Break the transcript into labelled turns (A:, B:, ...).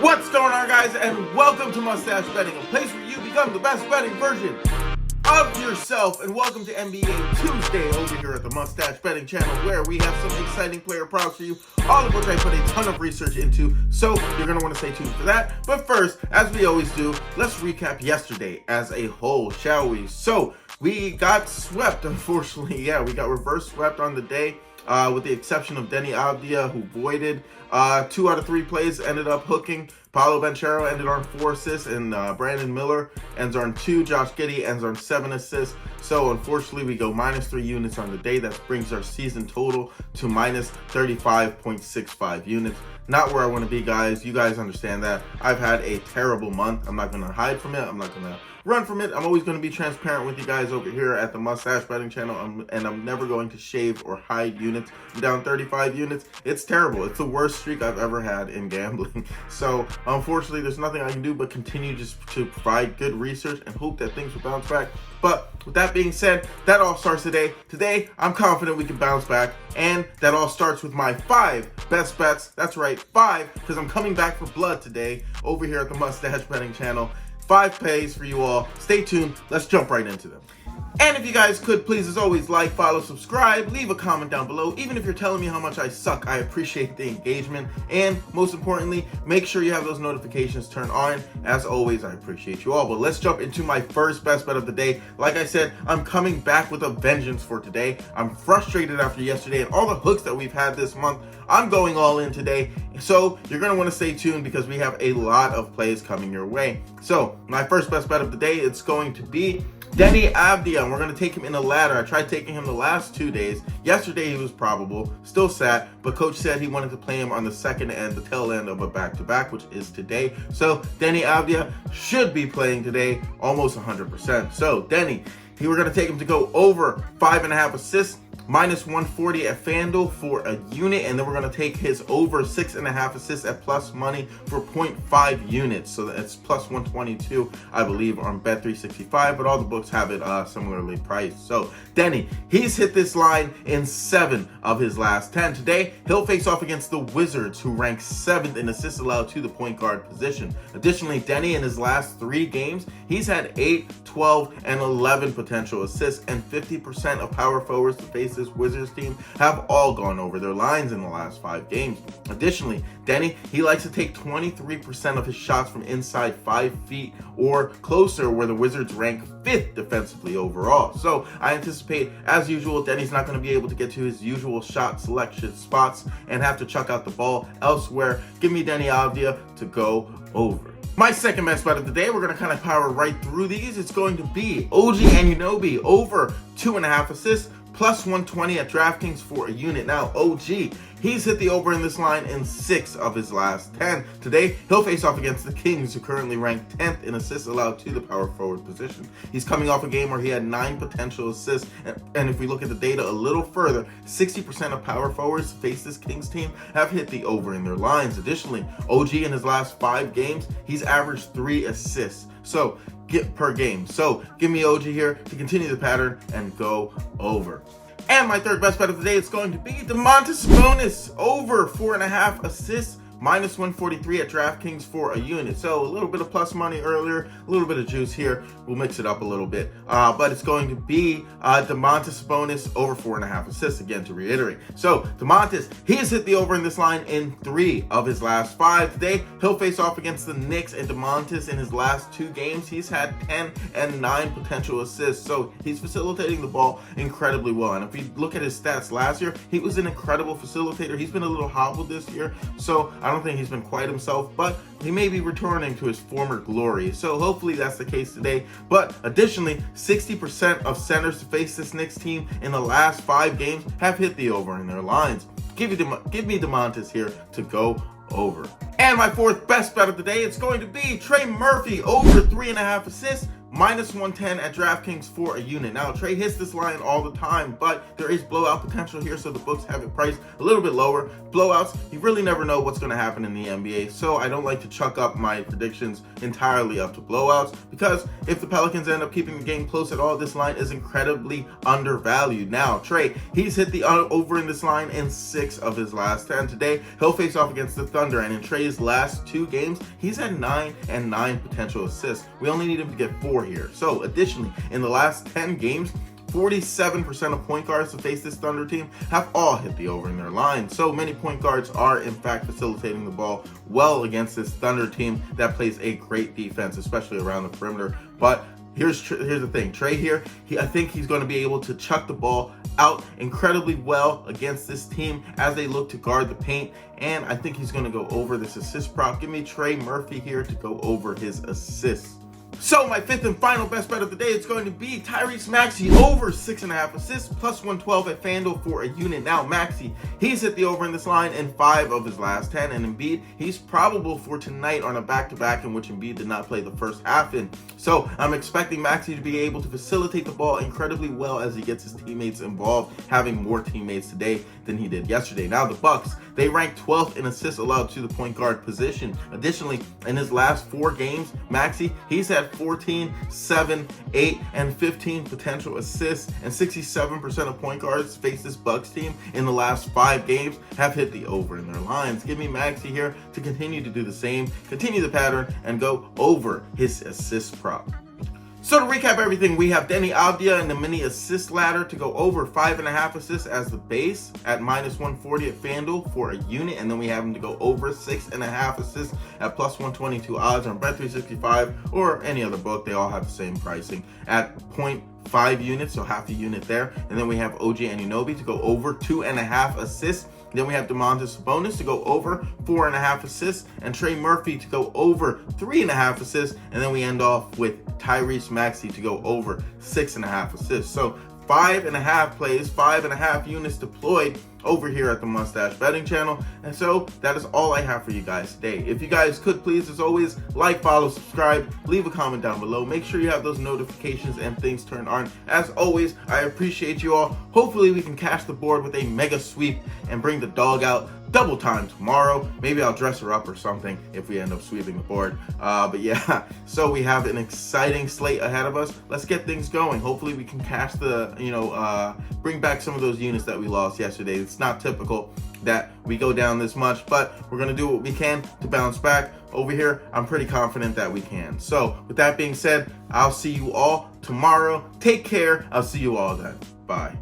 A: What's going on, guys, and welcome to Mustache Betting, a place where you become the best betting version of yourself. And welcome to NBA Tuesday over here at the Mustache Betting channel, where we have some exciting player props for you, all of which I put a ton of research into, so you're going to want to stay tuned for that. But first, as we always do, let's recap yesterday as a whole, shall we? So, we got swept, unfortunately. Yeah, we got reverse swept on the day. With the exception of Deni who voided. 2 out of 3 plays ended up hooking. Paolo Banchero ended on 4 assists, and Brandon Miller ends on 2. Josh Giddey ends on 7 assists. So unfortunately, we go minus 3 units on the day. That brings our season total to minus 35.65 units. Not where I want to be, guys. You guys understand that. I've had a terrible month. I'm not going to hide from it. I'm not going to run from it. I'm always going to be transparent with you guys over here at the Mustache Betting channel, and I'm never going to shave or hide units. I'm down 35 units. It's terrible. It's the worst streak I've ever had in gambling. So unfortunately, there's nothing I can do but continue just to provide good research and hope that things will bounce back. But with that being said, that all starts today. Today, I'm confident we can bounce back, and that all starts with my 5 best bets. That's right, 5, because I'm coming back for blood today over here at the Mustache Betting channel. 5 pays for you all. Stay tuned. Let's jump right into them. And if you guys could, please, as always, like, follow, subscribe, leave a comment down below. Even if you're telling me how much I suck, I appreciate the engagement. And most importantly, make sure you have those notifications turned on. As always, I appreciate you all. But let's jump into my first best bet of the day. Like I said, I'm coming back with a vengeance for today. I'm frustrated after yesterday and all the hooks that we've had this month. I'm going all in today. So you're going to want to stay tuned because we have a lot of plays coming your way. So my first best bet of the day, it's going to be Deni, and we're going to take him in a ladder. I tried taking him the last 2 days. Yesterday he was probable, still sat, but coach said he wanted to play him on the second end, the tail end of a back-to-back, which is today. So Deni should be playing today, almost 100%. So Deni, we're going to take him to go over 5.5 assists, minus 140 at FanDuel for a unit, and then we're going to take his over 6.5 assists at plus money for 0.5 units. So that's plus 122, I believe, on Bet365, but all the books have it similarly priced. So Deni, he's hit this line in 7 of his last 10. Today, he'll face off against the Wizards, who rank 7th in assists allowed to the point guard position. Additionally, Deni in his last 3 games, he's had 8, 12, and 11 potential assists, and 50% of power forwards to face this Wizards team have all gone over their lines in the last 5 games. Additionally, Deni, he likes to take 23% of his shots from inside 5 feet or closer, where the Wizards rank 5th defensively overall. So I anticipate, as usual, Deni's not going to be able to get to his usual shot selection spots and have to chuck out the ball elsewhere. Give me Deni to go over. My second best bet of the day, we're going to kind of power right through these. It's going to be OG Anunoby over 2.5 assists, plus 120 at DraftKings for a unit. Now, OG, he's hit the over in this line in 6 of his last 10. Today, he'll face off against the Kings, who currently rank 10th in assists allowed to the power forward position. He's coming off a game where he had 9 potential assists, and if we look at the data a little further, 60% of power forwards to face this Kings team have hit the over in their lines. Additionally, OG in his last 5 games, he's averaged 3 assists. So per game. So give me OG here to continue the pattern and go over. And my third best bet of the day is going to be Sabonis over 4.5 assists, minus 143 at DraftKings for a unit. So a little bit of plus money earlier, a little bit of juice here. We'll mix it up a little bit. But it's going to be Sabonis over 4.5 assists, again, to reiterate. So Domantas, he has hit the over in this line in 3 of his last 5. Today, he'll face off against the Knicks, and Domantas in his last 2 games, he's had 10 and 9 potential assists. So he's facilitating the ball incredibly well. And if we look at his stats last year, he was an incredible facilitator. He's been a little hobbled this year. So I don't think he's been quite himself, but he may be returning to his former glory. So hopefully that's the case today. But additionally, 60% of centers to face this Knicks team in the last 5 games have hit the over in their lines. Give me Domantas here to go over. And my fourth best bet of the day, it's going to be Trey Murphy over 3.5 assists, -110 at DraftKings for a unit. Now, Trey hits this line all the time, but there is blowout potential here, so the books have it priced a little bit lower. Blowouts, you really never know what's going to happen in the NBA, so I don't like to chuck up my predictions entirely up to blowouts, because if the Pelicans end up keeping the game close at all, this line is incredibly undervalued. Now, Trey, he's hit the over in this line in 6 of his last 10. Today, he'll face off against the Thunder, and in Trey's last 2 games, he's had 9 and 9 potential assists. We only need him to get 4 here. So, additionally, in the last 10 games, 47% of point guards to face this Thunder team have all hit the over in their line. So many point guards are, in fact, facilitating the ball well against this Thunder team that plays a great defense, especially around the perimeter. But here's the thing. Trey here, I think he's going to be able to chuck the ball out incredibly well against this team as they look to guard the paint. And I think he's going to go over this assist prop. Give me Trey Murphy here to go over his assists. So my 5th and final best bet of the day is going to be Tyrese Maxey over 6.5 assists, +112 at FanDuel for a unit. Now Maxey, he's hit the over in this line in 5 of his last 10, and Embiid, he's probable for tonight on a back-to-back in which Embiid did not play the first half in. So I'm expecting Maxey to be able to facilitate the ball incredibly well as he gets his teammates involved, having more teammates today than he did yesterday. Now the Bucks, they rank 12th in assists allowed to the point guard position. Additionally, in his last 4 games, Maxey, he's had 14, 7, 8, and 15 potential assists, and 67% of point guards face this Bucks team in the last 5 games have hit the over in their lines. Give me Maxey here to continue to do the same, continue the pattern, and go over his assist prop. So to recap everything, we have Deni in the mini assist ladder to go over 5.5 assists as the base at -140 at FanDuel for a unit, and then we have him to go over 6.5 assists at +122 odds on Bet365 or any other book. They all have the same pricing at 0.5 units, so half a unit there. And then we have OG Anunoby to go over 2.5 assists. Then we have Sabonis to go over 4.5 assists, and Trey Murphy to go over 3.5 assists, and then we end off with Tyrese Maxey to go over 6.5 assists. So 5.5 plays, 5.5 units deployed over here at the Mustache Betting Channel. And so that is all I have for you guys today. If you guys could please, as always, like, follow, subscribe, leave a comment down below. Make sure you have those notifications and things turned on. As always, I appreciate you all. Hopefully we can cash the board with a mega sweep and bring the dog out double time tomorrow. Maybe I'll dress her up or something if we end up sweeping the board. But yeah, so we have an exciting slate ahead of us. Let's get things going. Hopefully we can cash the, bring back some of those units that we lost yesterday. It's not typical that we go down this much, but we're going to do what we can to bounce back. Over here, I'm pretty confident that we can. So with that being said, I'll see you all tomorrow. Take care. I'll see you all then. Bye.